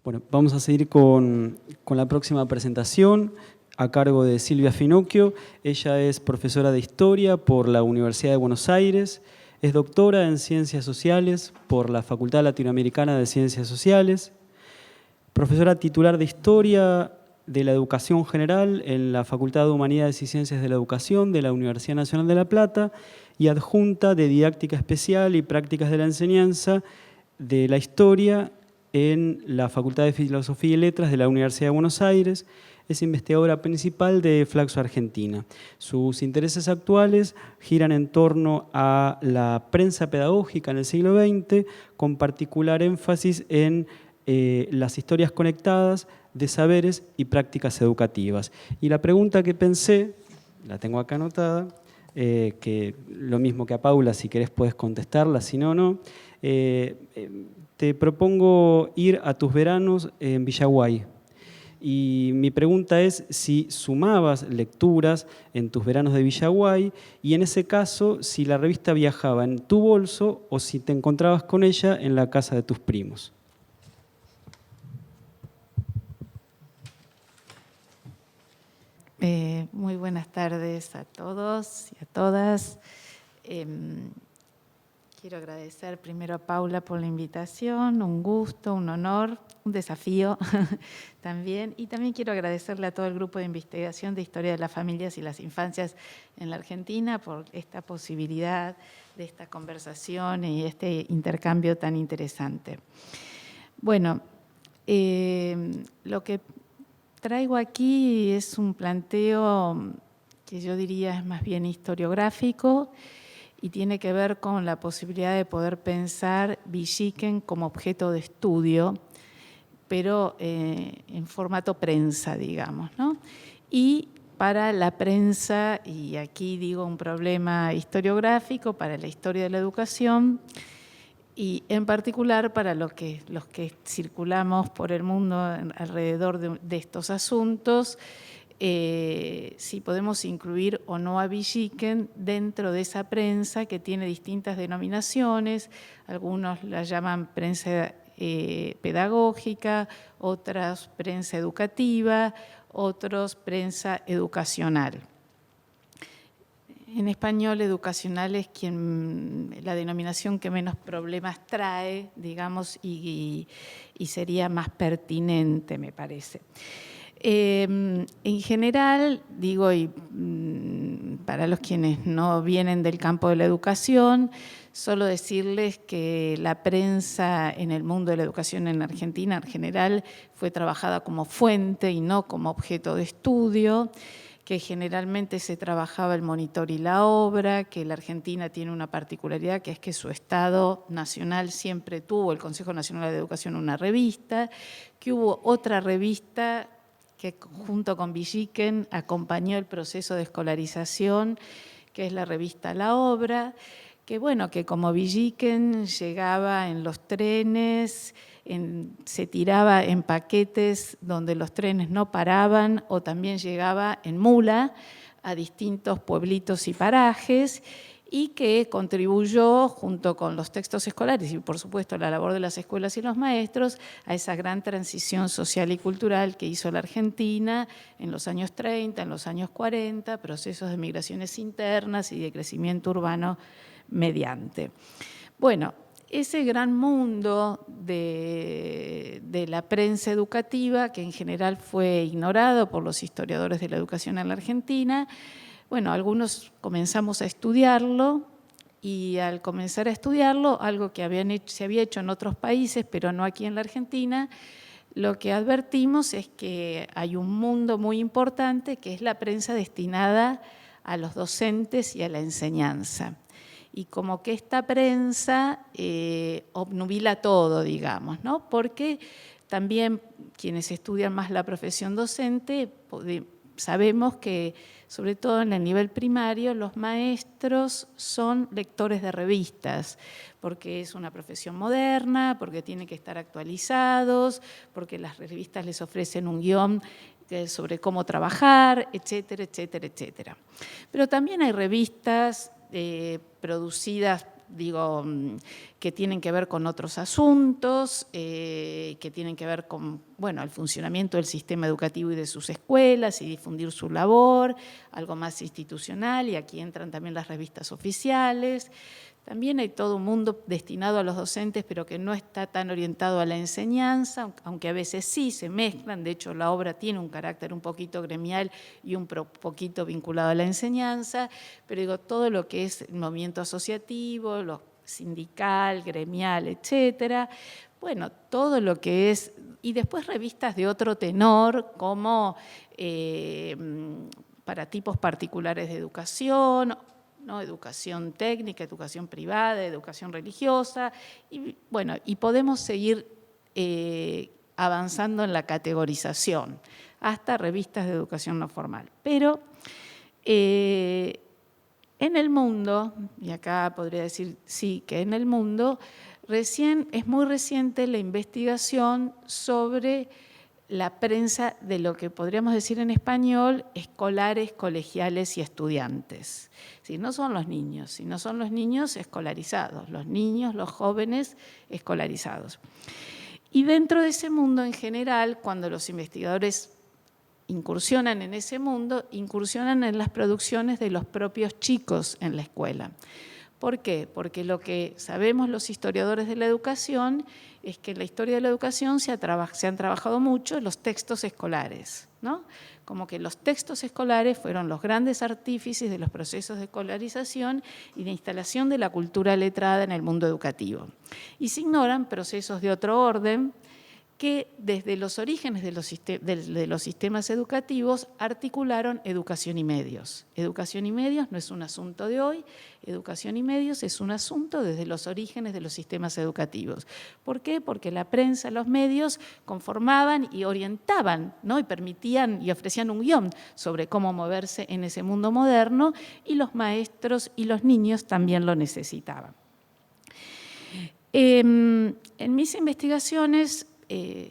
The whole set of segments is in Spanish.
Bueno, vamos a seguir con la próxima presentación a cargo de Silvia Finocchio. Ella es profesora de Historia por la Universidad de Buenos Aires, es doctora en Ciencias Sociales por la Facultad Latinoamericana de Ciencias Sociales, profesora titular de Historia de la Educación General en la Facultad de Humanidades y Ciencias de la Educación de la Universidad Nacional de La Plata y adjunta de Didáctica Especial y Prácticas de la Enseñanza de la Historia en la Facultad de Filosofía y Letras de la Universidad de Buenos Aires. Es investigadora principal de Flaxo Argentina. Sus intereses actuales giran en torno a la prensa pedagógica en el siglo XX, con particular énfasis en las historias conectadas de saberes y prácticas educativas. Y la pregunta que pensé, la tengo acá anotada, que lo mismo que a Paula, si querés puedes contestarla, si no, no. Te propongo ir a tus veranos en Villaguay. Y mi pregunta es si sumabas lecturas en tus veranos de Villaguay y en ese caso si la revista viajaba en tu bolso o si te encontrabas con ella en la casa de tus primos. Muy buenas tardes a todos y a todas. Quiero agradecer primero a Paula por la invitación, un gusto, un honor, un desafío también. Y también quiero agradecerle a todo el grupo de investigación de Historia de las Familias y las Infancias en la Argentina por esta posibilidad de esta conversación y este intercambio tan interesante. Bueno, lo que traigo aquí es un planteo que yo diría es más bien historiográfico y tiene que ver con la posibilidad de poder pensar Villiquen como objeto de estudio, pero en formato prensa, digamos, ¿no? Y para la prensa, y aquí digo un problema historiográfico, para la historia de la educación, y en particular para los que circulamos por el mundo alrededor de estos asuntos, si podemos incluir o no a Villiquen dentro de esa prensa que tiene distintas denominaciones, algunos la llaman prensa pedagógica, otras prensa educativa, otros prensa educacional. En español, educacional es la denominación que menos problemas trae, digamos, y sería más pertinente, me parece. En general, digo, y para los quienes no vienen del campo de la educación, solo decirles que la prensa en el mundo de la educación en Argentina, en general, fue trabajada como fuente y no como objeto de estudio, que generalmente se trabajaba el monitor y la obra, que la Argentina tiene una particularidad, que es que su Estado nacional siempre tuvo, el Consejo Nacional de Educación, una revista, que hubo otra revista que junto con Villiquen acompañó el proceso de escolarización, que es la revista La Obra, que bueno, que como Villiquen llegaba en los trenes, se tiraba en paquetes donde los trenes no paraban, o también llegaba en mula a distintos pueblitos y parajes, y que contribuyó, junto con los textos escolares y, por supuesto, la labor de las escuelas y los maestros, a esa gran transición social y cultural que hizo la Argentina en los años 30, en los años 40, procesos de migraciones internas y de crecimiento urbano mediante. Bueno, ese gran mundo de la prensa educativa, que en general fue ignorado por los historiadores de la educación en la Argentina, bueno, algunos comenzamos a estudiarlo y al comenzar a estudiarlo, algo que se había hecho en otros países, pero no aquí en la Argentina, lo que advertimos es que hay un mundo muy importante que es la prensa destinada a los docentes y a la enseñanza. Y como que esta prensa obnubila todo, digamos, ¿no? Porque también quienes estudian más la profesión docente sabemos que, sobre todo en el nivel primario, los maestros son lectores de revistas, porque es una profesión moderna, porque tienen que estar actualizados, porque las revistas les ofrecen un guión sobre cómo trabajar, etcétera, etcétera, etcétera. Pero también hay revistas producidas digo, que tienen que ver con otros asuntos, que tienen que ver con, bueno, el funcionamiento del sistema educativo y de sus escuelas y difundir su labor, algo más institucional, y aquí entran también las revistas oficiales. También hay todo un mundo destinado a los docentes, pero que no está tan orientado a la enseñanza, aunque a veces sí se mezclan. De hecho, la obra tiene un carácter un poquito gremial y un poquito vinculado a la enseñanza, pero digo, todo lo que es el movimiento asociativo, lo sindical, gremial, etcétera. Bueno, todo lo que es, y después revistas de otro tenor, como para tipos particulares de educación, ¿no? Educación técnica, educación privada, educación religiosa, y bueno, y podemos seguir avanzando en la categorización, hasta revistas de educación no formal. Pero en el mundo, y acá podría decir sí, que en el mundo, es muy reciente la investigación sobre la prensa de lo que podríamos decir en español escolares, colegiales y estudiantes. Si no son los niños, si no son los niños escolarizados, los niños, los jóvenes escolarizados. Y dentro de ese mundo en general, cuando los investigadores incursionan en ese mundo, incursionan en las producciones de los propios chicos en la escuela. ¿Por qué? Porque lo que sabemos los historiadores de la educación es que en la historia de la educación se han trabajado mucho los textos escolares, ¿no? Como que los textos escolares fueron los grandes artífices de los procesos de escolarización y de instalación de la cultura letrada en el mundo educativo. Y se ignoran procesos de otro orden que desde los orígenes de los sistemas educativos articularon educación y medios. Educación y medios no es un asunto de hoy, educación y medios es un asunto desde los orígenes de los sistemas educativos. ¿Por qué? Porque la prensa, los medios conformaban y orientaban, ¿no? Y permitían y ofrecían un guión sobre cómo moverse en ese mundo moderno, y los maestros y los niños también lo necesitaban. En mis investigaciones,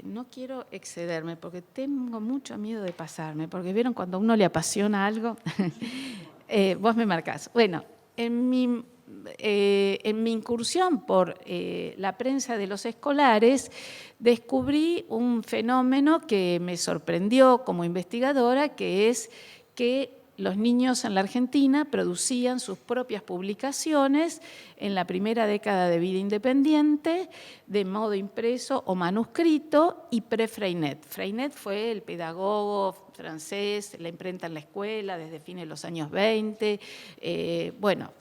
no quiero excederme porque tengo mucho miedo de pasarme, porque vieron cuando a uno le apasiona algo, vos me marcás. Bueno, en mi incursión por la prensa de los escolares, descubrí un fenómeno que me sorprendió como investigadora, que es que los niños en la Argentina producían sus propias publicaciones en la primera década de vida independiente, de modo impreso o manuscrito, y pre-Freinet. Freinet fue el pedagogo francés, la imprenta en la escuela desde fines de los años 20. Bueno,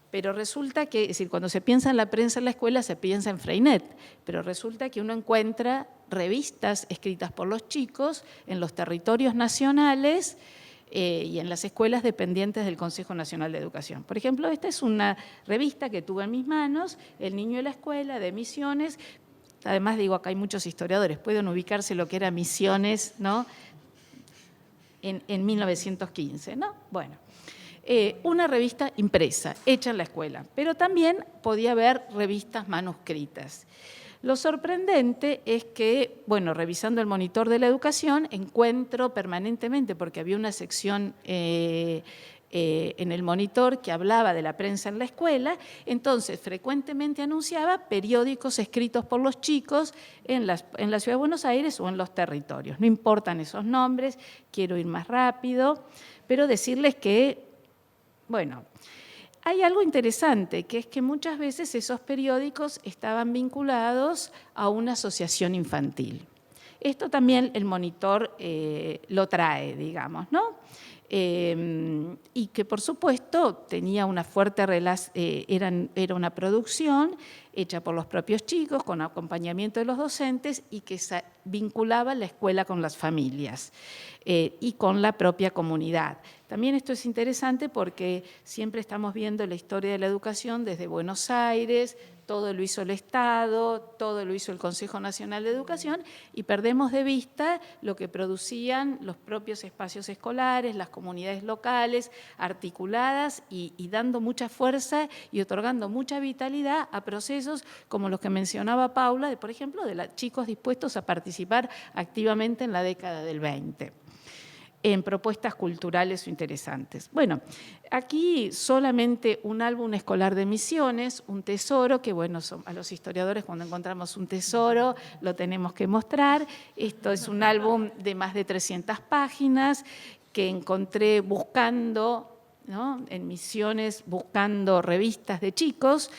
pero resulta que, es decir, cuando se piensa en la prensa en la escuela se piensa en Freinet, pero resulta que uno encuentra revistas escritas por los chicos en los territorios nacionales y en las escuelas dependientes del Consejo Nacional de Educación. Por ejemplo, esta es una revista que tuve en mis manos, El niño y la escuela, de Misiones. Además, digo, acá hay muchos historiadores, pueden ubicarse lo que era Misiones, ¿no? en 1915, ¿no? Bueno, una revista impresa, hecha en la escuela, pero también podía haber revistas manuscritas. Lo sorprendente es que, bueno, revisando el monitor de la educación, encuentro permanentemente, porque había una sección en el monitor que hablaba de la prensa en la escuela, entonces frecuentemente anunciaba periódicos escritos por los chicos en la Ciudad de Buenos Aires o en los territorios. No importan esos nombres, quiero ir más rápido, pero decirles que, bueno, hay algo interesante, que es que muchas veces esos periódicos estaban vinculados a una asociación infantil. Esto también el monitor lo trae, digamos, ¿no? Y que por supuesto tenía una fuerte relación, era una producción hecha por los propios chicos, con acompañamiento de los docentes, y que vinculaba la escuela con las familias y con la propia comunidad. También esto es interesante porque siempre estamos viendo la historia de la educación desde Buenos Aires, todo lo hizo el Estado, todo lo hizo el Consejo Nacional de Educación, y perdemos de vista lo que producían los propios espacios escolares, las comunidades locales, articuladas y dando mucha fuerza y otorgando mucha vitalidad a procesos como los que mencionaba Paula, por ejemplo, de chicos dispuestos a participar activamente en la década del 20. en propuestas culturales o interesantes. Bueno, aquí solamente un álbum escolar de Misiones, un tesoro, que bueno, a los historiadores cuando encontramos un tesoro lo tenemos que mostrar. Esto es un álbum de más de 300 páginas que encontré buscando, ¿no?, en Misiones, buscando revistas de chicos,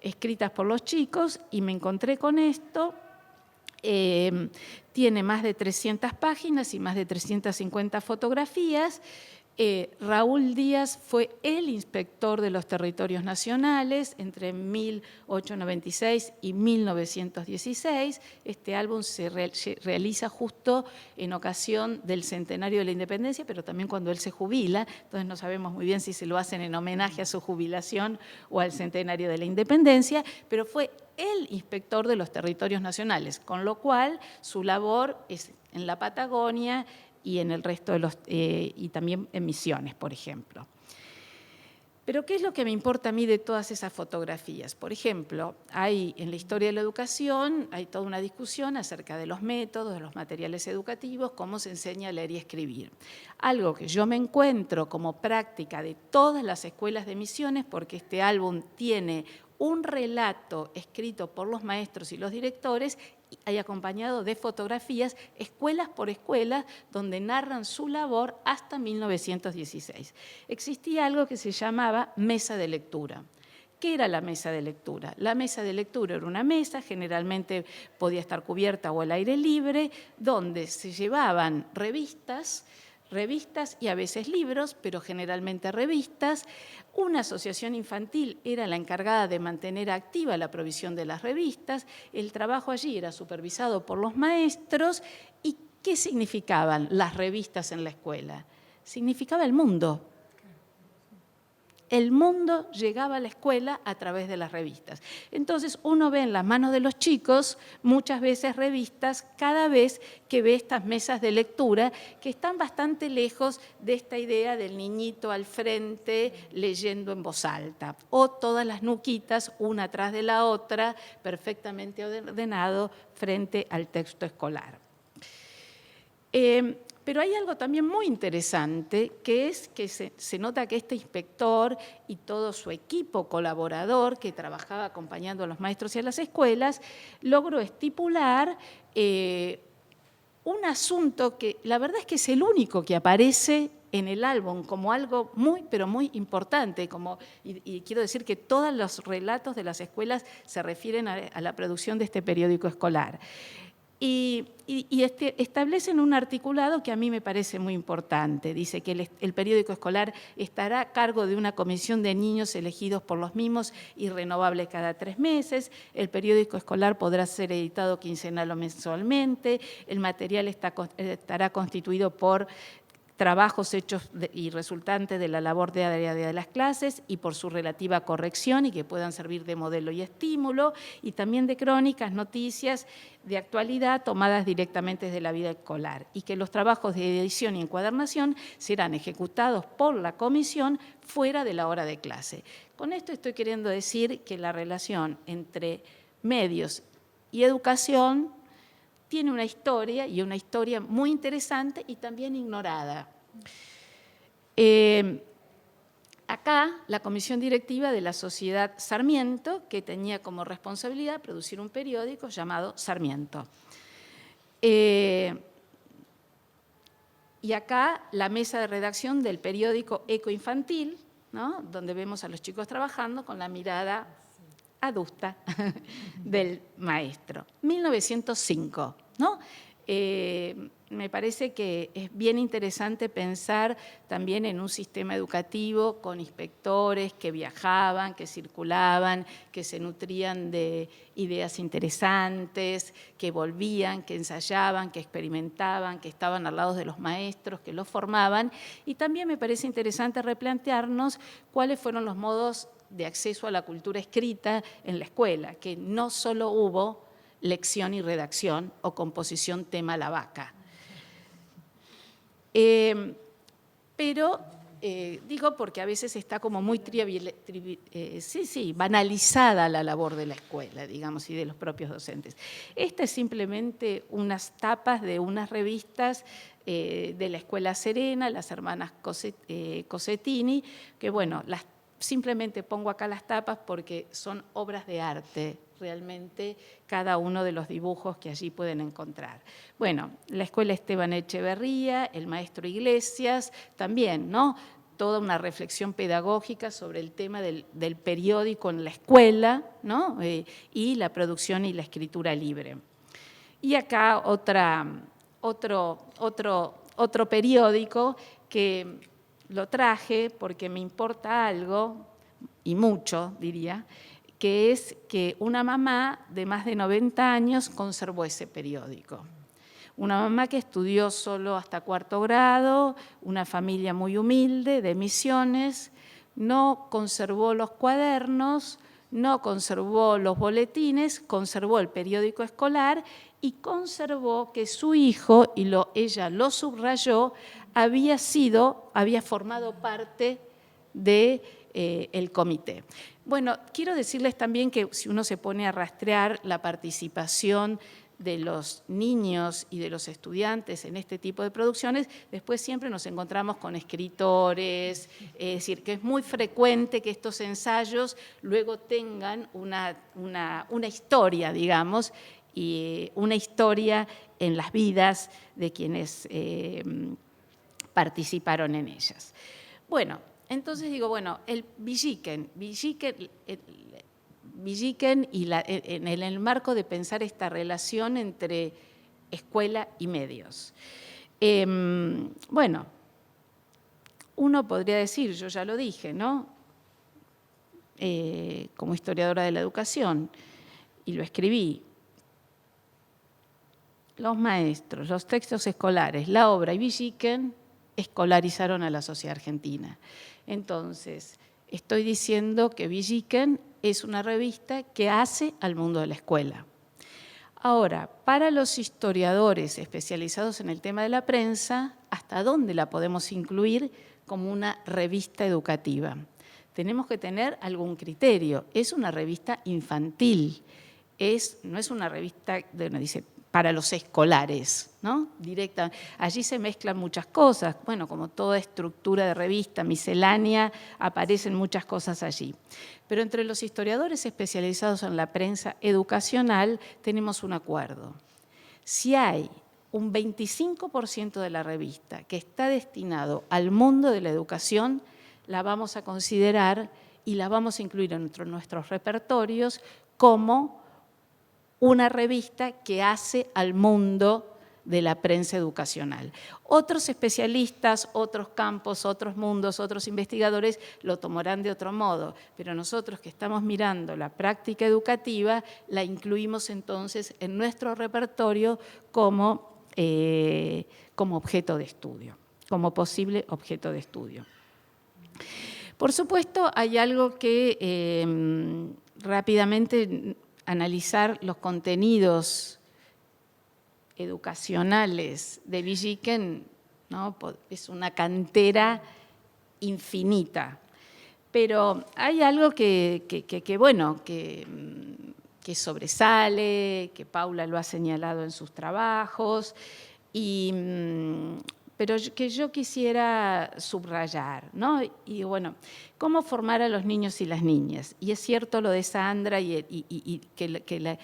escritas por los chicos, y me encontré con esto. Tiene más de 300 páginas y más de 350 fotografías. Raúl Díaz fue el inspector de los territorios nacionales entre 1896 y 1916. Este álbum se realiza justo en ocasión del centenario de la independencia, pero también cuando él se jubila, entonces no sabemos muy bien si se lo hacen en homenaje a su jubilación o al centenario de la independencia, pero fue el inspector de los territorios nacionales, con lo cual su labor es en la Patagonia y en el resto de los, y también en Misiones, por ejemplo. Pero ¿qué es lo que me importa a mí de todas esas fotografías? Por ejemplo, hay en la historia de la educación, hay toda una discusión acerca de los métodos, de los materiales educativos, cómo se enseña a leer y escribir. Algo que yo me encuentro como práctica de todas las escuelas de Misiones, porque este álbum tiene un relato escrito por los maestros y los directores, y acompañado de fotografías, escuelas por escuelas, donde narran su labor hasta 1916. Existía algo que se llamaba mesa de lectura. ¿Qué era la mesa de lectura? La mesa de lectura era una mesa, generalmente podía estar cubierta o al aire libre, donde se llevaban revistas y a veces libros, pero generalmente revistas. Una asociación infantil era la encargada de mantener activa la provisión de las revistas. El trabajo allí era supervisado por los maestros. ¿Y qué significaban las revistas en la escuela? Significaba el mundo. El mundo llegaba a la escuela a través de las revistas. Entonces, uno ve en las manos de los chicos muchas veces revistas cada vez que ve estas mesas de lectura que están bastante lejos de esta idea del niñito al frente leyendo en voz alta, o todas las nuquitas una atrás de la otra, perfectamente ordenado frente al texto escolar. Pero hay algo también muy interesante, que es que se nota que este inspector y todo su equipo colaborador que trabajaba acompañando a los maestros y a las escuelas, logró estipular un asunto que la verdad es que es el único que aparece en el álbum como algo muy, pero muy importante, y quiero decir que todos los relatos de las escuelas se refieren a la producción de este periódico escolar. Y establecen un articulado que a mí me parece muy importante. Dice que el periódico escolar estará a cargo de una comisión de niños elegidos por los mismos y renovable cada 3 meses. El periódico escolar podrá ser editado quincenal o mensualmente. El material estará constituido por trabajos hechos y resultantes de la labor diaria de las clases y por su relativa corrección y que puedan servir de modelo y estímulo, y también de crónicas, noticias de actualidad tomadas directamente de la vida escolar, y que los trabajos de edición y encuadernación serán ejecutados por la comisión fuera de la hora de clase. Con esto estoy queriendo decir que la relación entre medios y educación tiene una historia, y una historia muy interesante y también ignorada. Acá, la comisión directiva de la Sociedad Sarmiento, que tenía como responsabilidad producir un periódico llamado Sarmiento. Y acá, la mesa de redacción del periódico Ecoinfantil, ¿no?, donde vemos a los chicos trabajando con la mirada adusta del maestro. 1905, ¿no? Me parece que es bien interesante pensar también en un sistema educativo con inspectores que viajaban, que circulaban, que se nutrían de ideas interesantes, que volvían, que ensayaban, que experimentaban, que estaban al lado de los maestros, que los formaban. Y también me parece interesante replantearnos cuáles fueron los modos de acceso a la cultura escrita en la escuela, que no solo hubo lección y redacción o composición tema la vaca. Pero Digo porque a veces está como muy banalizada la labor de la escuela, digamos, y de los propios docentes. Esta es simplemente unas tapas de unas revistas de la Escuela Serena, las hermanas Cosettini, que bueno, simplemente pongo acá las tapas porque son obras de arte, realmente, cada uno de los dibujos que allí pueden encontrar. Bueno, la Escuela Esteban Echeverría, el maestro Iglesias, también, ¿no? Toda una reflexión pedagógica sobre el tema del periódico en la escuela, ¿no? Y la producción y la escritura libre. Y acá otro periódico que lo traje porque me importa algo, y mucho diría, que es que una mamá de más de 90 años conservó ese periódico. Una mamá que estudió solo hasta 4º grado, una familia muy humilde de Misiones, no conservó los cuadernos, no conservó los boletines, conservó el periódico escolar y conservó que su hijo, y ella lo subrayó, había formado parte del comité. Bueno, quiero decirles también que si uno se pone a rastrear la participación de los niños y de los estudiantes en este tipo de producciones, después siempre nos encontramos con escritores, es decir, que es muy frecuente que estos ensayos luego tengan una historia, digamos, y una historia en las vidas de quienes participaron en ellas. Bueno, entonces digo, bueno, el Villiquen y en el marco de pensar esta relación entre escuela y medios. Bueno, uno podría decir, yo ya lo dije, ¿no? Como historiadora de la educación, y lo escribí, los maestros, los textos escolares, la obra y Villiquen escolarizaron a la sociedad argentina. Entonces, estoy diciendo que Villiquen es una revista que hace al mundo de la escuela. Ahora, para los historiadores especializados en el tema de la prensa, ¿hasta dónde la podemos incluir como una revista educativa? Tenemos que tener algún criterio. Es una revista infantil, no es una revista, dice, para los escolares, ¿no? Directa. Allí se mezclan muchas cosas, bueno, como toda estructura de revista, miscelánea, aparecen muchas cosas allí. Pero entre los historiadores especializados en la prensa educacional tenemos un acuerdo. Si hay un 25% de la revista que está destinado al mundo de la educación, la vamos a considerar y la vamos a incluir en nuestros repertorios como una revista que hace al mundo de la prensa educacional. Otros especialistas, otros campos, otros mundos, otros investigadores lo tomarán de otro modo, pero nosotros que estamos mirando la práctica educativa, la incluimos entonces en nuestro repertorio como objeto de estudio, como posible objeto de estudio. Por supuesto, hay algo que rápidamente analizar los contenidos educacionales de Villiquen, ¿no? Es una cantera infinita. Pero hay algo que sobresale, que Paula lo ha señalado en sus trabajos, pero que yo quisiera subrayar, ¿no? Y bueno, ¿cómo formar a los niños y las niñas? Y es cierto lo de Sandra y que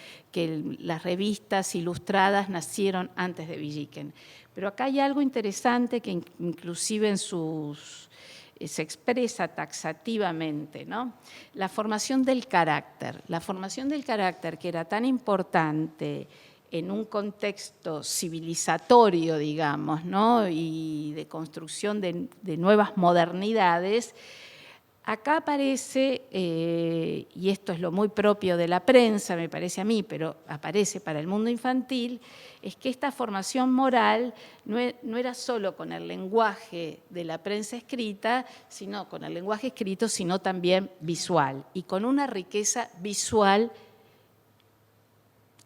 las revistas ilustradas nacieron antes de Villiquen. Pero acá hay algo interesante que inclusive se expresa taxativamente, ¿no? La formación del carácter. La formación del carácter, que era tan importante en un contexto civilizatorio, digamos, ¿no? Y de construcción de nuevas modernidades, acá aparece, y esto es lo muy propio de la prensa, me parece a mí, pero aparece para el mundo infantil, es que esta formación moral no era solo con el lenguaje de la prensa escrita, sino con el lenguaje escrito, sino también visual, y con una riqueza visual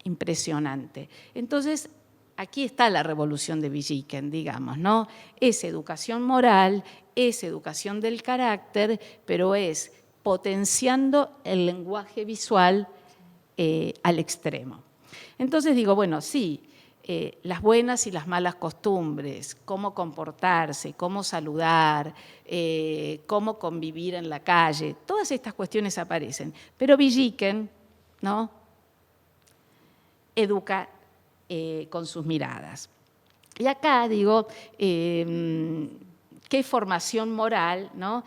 impresionante. Entonces, aquí está la revolución de Villiquen, digamos, ¿no? Es educación moral, es educación del carácter, pero es potenciando el lenguaje visual al extremo. Entonces digo, bueno, sí, las buenas y las malas costumbres, cómo comportarse, cómo saludar, cómo convivir en la calle, todas estas cuestiones aparecen. Pero Villiquen, ¿no?, educa con sus miradas. Y acá digo, qué formación moral, ¿no?,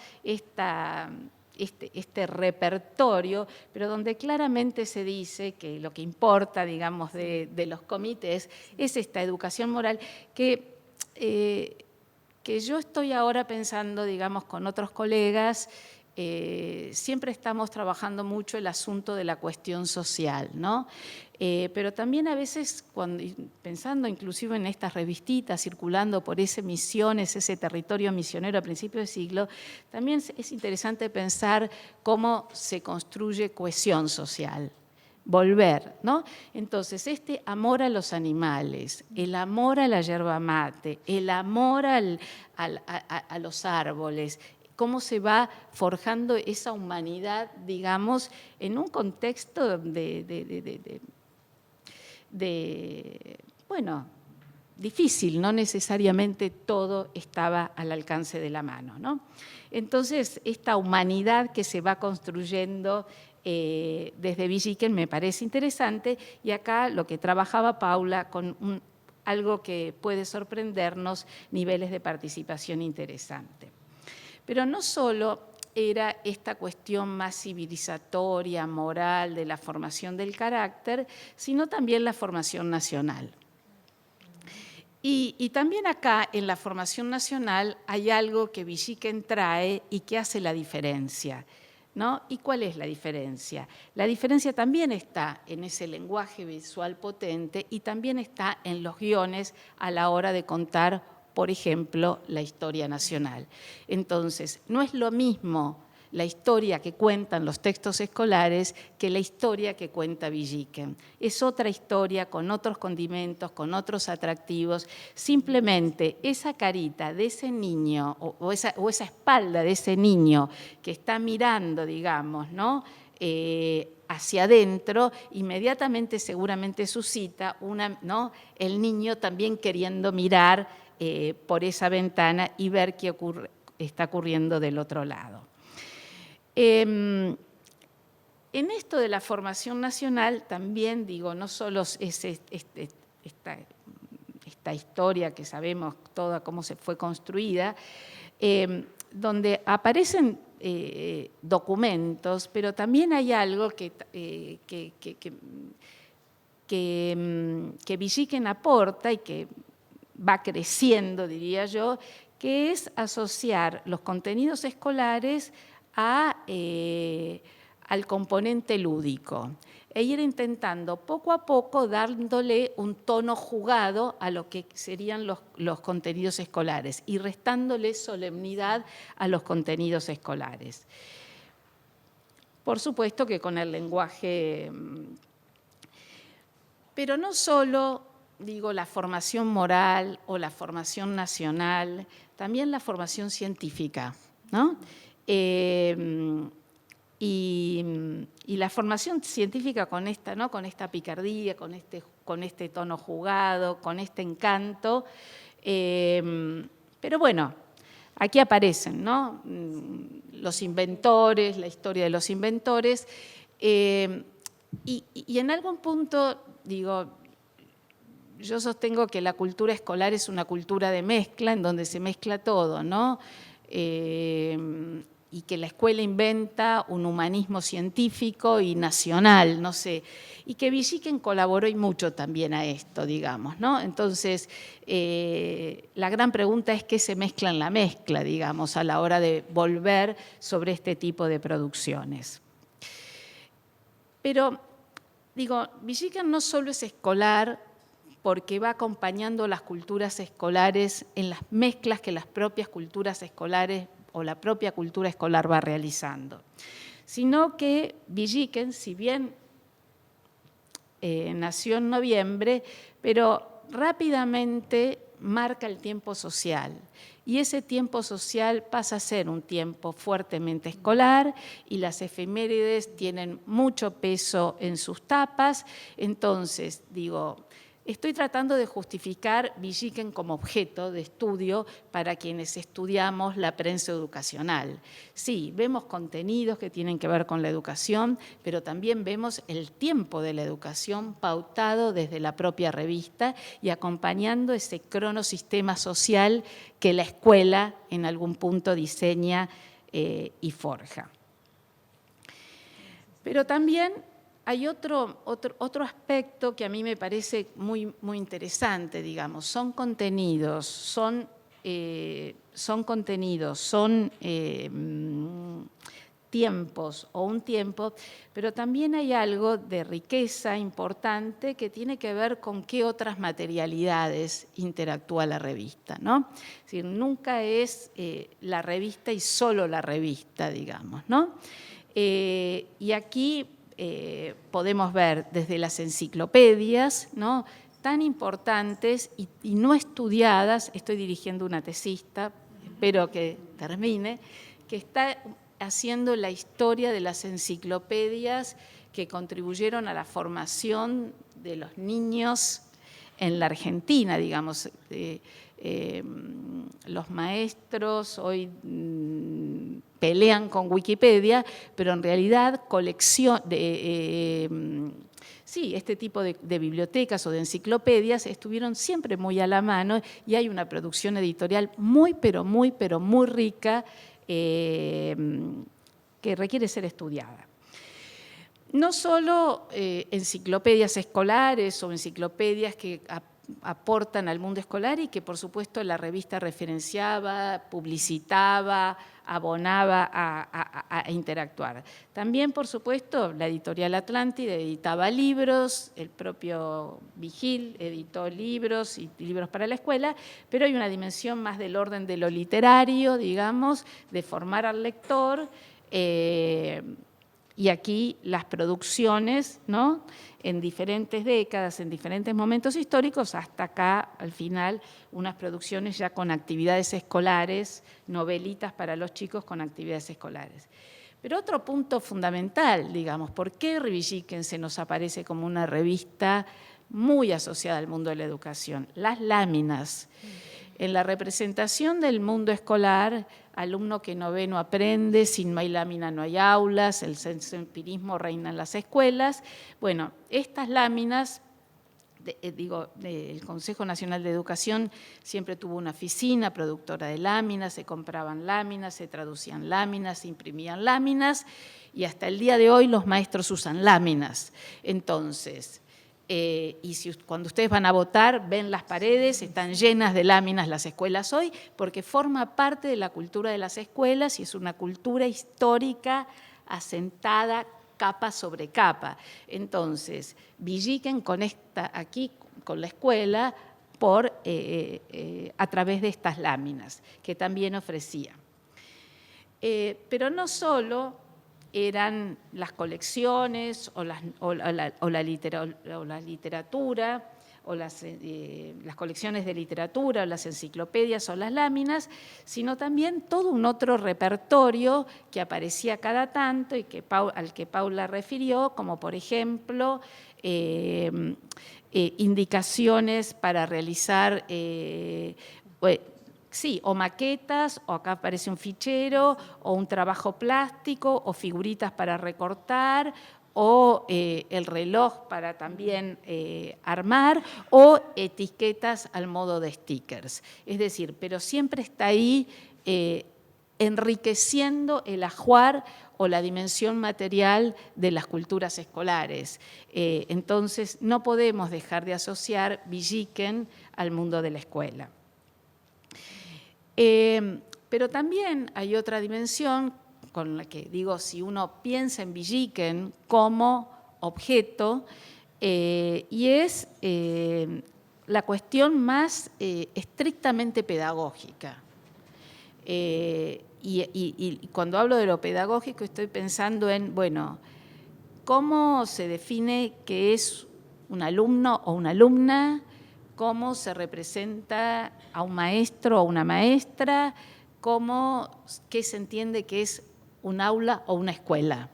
este repertorio, pero donde claramente se dice que lo que importa, digamos, de los comités es esta educación moral que yo estoy ahora pensando, digamos, con otros colegas. Siempre estamos trabajando mucho el asunto de la cuestión social, ¿no? Pero también a veces, pensando inclusive en estas revistitas circulando por ese Misiones, ese territorio misionero a principios de siglo, también es interesante pensar cómo se construye cohesión social. Volver, ¿no? Entonces, este amor a los animales, el amor a la yerba mate, el amor a los árboles, cómo se va forjando esa humanidad, digamos, en un contexto bueno, difícil, no necesariamente todo estaba al alcance de la mano, ¿no? Entonces, esta humanidad que se va construyendo desde Villiquen me parece interesante, y acá lo que trabajaba Paula con algo que puede sorprendernos, niveles de participación interesante. Pero no solo era esta cuestión más civilizatoria, moral, de la formación del carácter, sino también la formación nacional. Y también acá, en la formación nacional, hay algo que Villiquen trae y que hace la diferencia, ¿no? ¿Y cuál es la diferencia? La diferencia también está en ese lenguaje visual potente y también está en los guiones a la hora de contar, por ejemplo, la historia nacional. Entonces, no es lo mismo la historia que cuentan los textos escolares que la historia que cuenta Villiquen. Es otra historia, con otros condimentos, con otros atractivos. Simplemente esa carita de ese niño o esa espalda de ese niño que está mirando, digamos, ¿no?, hacia adentro, inmediatamente seguramente suscita ¿no?, el niño también queriendo mirar por esa ventana y ver qué está ocurriendo del otro lado. En esto de la formación nacional también, digo, no solo es esta historia que sabemos toda cómo se fue construida, donde aparecen documentos, pero también hay algo que Villiquen aporta y que va creciendo, diría yo, que es asociar los contenidos escolares al componente lúdico e ir intentando poco a poco dándole un tono jugado a lo que serían los contenidos escolares y restándole solemnidad a los contenidos escolares. Por supuesto que con el lenguaje, pero no solo, digo, la formación moral o la formación nacional, también la formación científica, ¿no? Y la formación científica con esta, ¿no?, con esta picardía, con este tono jugado, con este encanto. Pero bueno, aquí aparecen, ¿no?, los inventores, la historia de los inventores. Y en algún punto, digo, yo sostengo que la cultura escolar es una cultura de mezcla, en donde se mezcla todo, ¿no? Y que la escuela inventa un humanismo científico y nacional, no sé, y que Villiquen colaboró y mucho también a esto, digamos, ¿no? Entonces, la gran pregunta es qué se mezcla en la mezcla, digamos, a la hora de volver sobre este tipo de producciones. Pero, digo, Villiquen no solo es escolar, porque va acompañando las culturas escolares en las mezclas que las propias culturas escolares o la propia cultura escolar va realizando, sino que Villiquen, si bien nació en noviembre, pero rápidamente marca el tiempo social. Y ese tiempo social pasa a ser un tiempo fuertemente escolar y las efemérides tienen mucho peso en sus tapas. Entonces, digo, estoy tratando de justificar Villiquen como objeto de estudio para quienes estudiamos la prensa educacional. Sí, vemos contenidos que tienen que ver con la educación, pero también vemos el tiempo de la educación pautado desde la propia revista y acompañando ese cronosistema social que la escuela en algún punto diseña y forja. Pero también hay otro aspecto que a mí me parece muy interesante, digamos. Son contenidos, son tiempos o un tiempo, pero también hay algo de riqueza importante que tiene que ver con qué otras materialidades interactúa la revista, ¿no? Es decir, nunca es la revista y solo la revista, digamos, ¿no? Y aquí podemos ver desde las enciclopedias, ¿no?, tan importantes y no estudiadas. Estoy dirigiendo una tesista, espero que termine, que está haciendo la historia de las enciclopedias que contribuyeron a la formación de los niños en la Argentina, digamos. Los maestros hoy pelean con Wikipedia, pero en realidad este tipo de bibliotecas o de enciclopedias estuvieron siempre muy a la mano y hay una producción editorial muy rica que requiere ser estudiada. No solo enciclopedias escolares o enciclopedias que aportan al mundo escolar y que, por supuesto, la revista referenciaba, publicitaba, abonaba a interactuar. También, por supuesto, la editorial Atlántida editaba libros, el propio Vigil editó libros y libros para la escuela, pero hay una dimensión más del orden de lo literario, digamos, de formar al lector. Y aquí las producciones, ¿no?, en diferentes décadas, en diferentes momentos históricos, hasta acá, al final, unas producciones ya con actividades escolares, novelitas para los chicos con actividades escolares. Pero otro punto fundamental, digamos, ¿por qué Villiquen se nos aparece como una revista muy asociada al mundo de la educación? Las láminas. En la representación del mundo escolar, alumno que no ve no aprende, si no hay lámina no hay aulas, el sensoempirismo reina en las escuelas. Bueno, estas láminas, el Consejo Nacional de Educación siempre tuvo una oficina productora de láminas, se compraban láminas, se traducían láminas, se imprimían láminas y hasta el día de hoy los maestros usan láminas. Entonces, cuando ustedes van a votar, ven las paredes, están llenas de láminas las escuelas hoy, porque forma parte de la cultura de las escuelas y es una cultura histórica asentada capa sobre capa. Entonces, Villiquen conecta aquí con la escuela a través de estas láminas que también ofrecía. Pero no solo eran las colecciones o la literatura, o las colecciones de literatura, o las enciclopedias o las láminas, sino también todo un otro repertorio que aparecía cada tanto y al que Paula refirió, como por ejemplo indicaciones para realizar o maquetas, o acá aparece un fichero, o un trabajo plástico, o figuritas para recortar, o el reloj para también armar, o etiquetas al modo de stickers. Es decir, pero siempre está ahí enriqueciendo el ajuar o la dimensión material de las culturas escolares. Entonces, no podemos dejar de asociar Villiquen al mundo de la escuela. Pero también hay otra dimensión con la que digo, si uno piensa en Villiquen como objeto, y es la cuestión más estrictamente pedagógica. Y cuando hablo de lo pedagógico estoy pensando en, bueno, ¿cómo se define qué es un alumno o una alumna? cómo se representa a un maestro o una maestra, qué se entiende que es un aula o una escuela.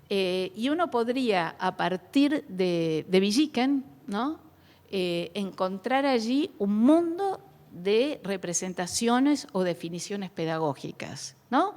Y uno podría, a partir de Villiquen, ¿no? Encontrar allí un mundo de representaciones o definiciones pedagógicas, ¿no?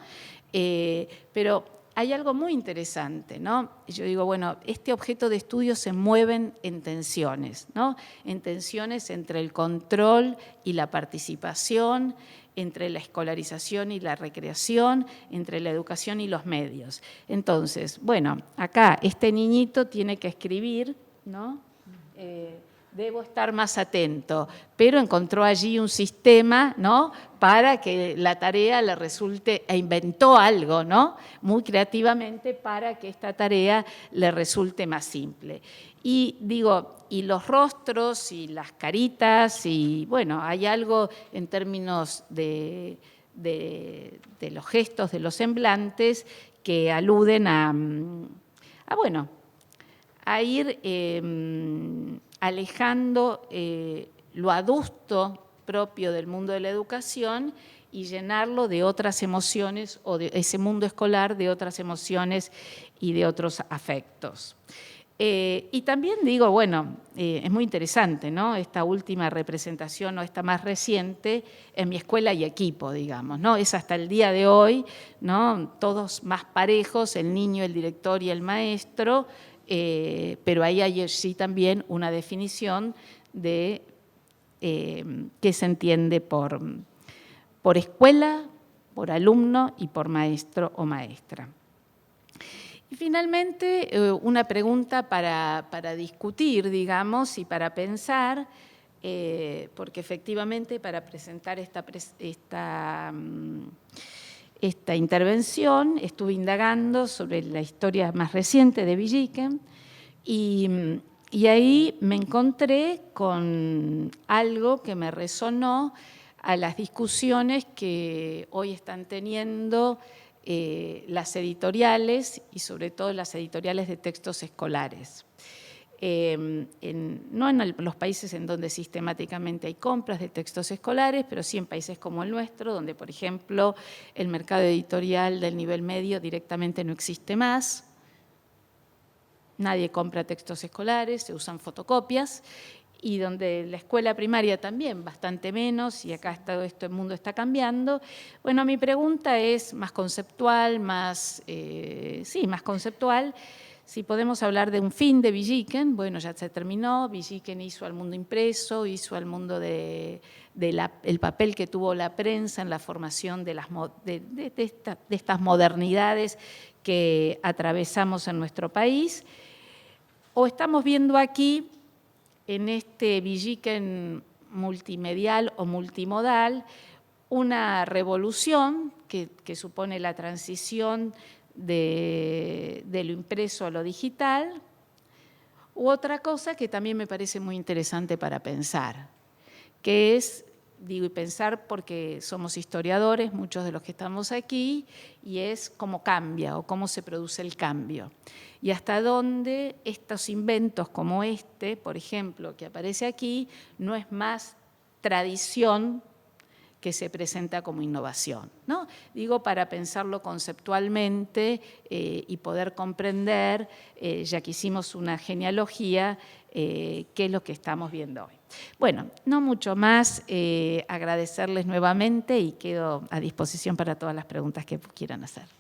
Pero hay algo muy interesante, ¿no? Yo digo, bueno, este objeto de estudio se mueven en tensiones, ¿no? En tensiones entre el control y la participación, entre la escolarización y la recreación, entre la educación y los medios. Entonces, bueno, acá este niñito tiene que escribir, ¿no? Debo estar más atento, pero encontró allí un sistema, ¿no? Para que la tarea le resulte, e inventó algo, ¿no? Muy creativamente para que esta tarea le resulte más simple. Y digo, y los rostros y las caritas, y bueno, hay algo en términos de los gestos, de los semblantes, que aluden a ir alejando lo adusto propio del mundo de la educación y llenarlo de otras emociones, o de ese mundo escolar de otras emociones y de otros afectos. Y también digo, bueno, es muy interesante, ¿no? Esta última representación, o esta más reciente, en mi escuela y equipo, digamos, ¿no? Es hasta el día de hoy, ¿no? Todos más parejos, el niño, el director y el maestro, pero ahí hay sí también una definición de qué se entiende por escuela, por alumno y por maestro o maestra. Y finalmente, una pregunta para discutir, digamos, y para pensar, porque efectivamente para presentar esta intervención estuve indagando sobre la historia más reciente de Villiquen y ahí me encontré con algo que me resonó a las discusiones que hoy están teniendo las editoriales y sobre todo las editoriales de textos escolares. No en los países en donde sistemáticamente hay compras de textos escolares, pero sí en países como el nuestro, donde, por ejemplo, el mercado editorial del nivel medio directamente no existe más. Nadie compra textos escolares, se usan fotocopias, y donde la escuela primaria también, bastante menos, y acá todo el mundo está cambiando. Bueno, mi pregunta es más conceptual, más conceptual. Si podemos hablar de un fin de Villiquen, bueno, ya se terminó, Villiquen hizo al mundo impreso, hizo al mundo el papel que tuvo la prensa en la formación de estas modernidades que atravesamos en nuestro país. O estamos viendo aquí, en este Villiquen multimedial o multimodal, una revolución que supone la transición de lo impreso a lo digital, u otra cosa que también me parece muy interesante para pensar, que es, digo, y pensar porque somos historiadores, muchos de los que estamos aquí, y es cómo cambia o cómo se produce el cambio. Y hasta dónde estos inventos como este, por ejemplo, que aparece aquí, no es más tradición que se presenta como innovación, ¿no? Digo, para pensarlo conceptualmente y poder comprender, ya que hicimos una genealogía, qué es lo que estamos viendo hoy. Bueno, no mucho más, agradecerles nuevamente y quedo a disposición para todas las preguntas que quieran hacer.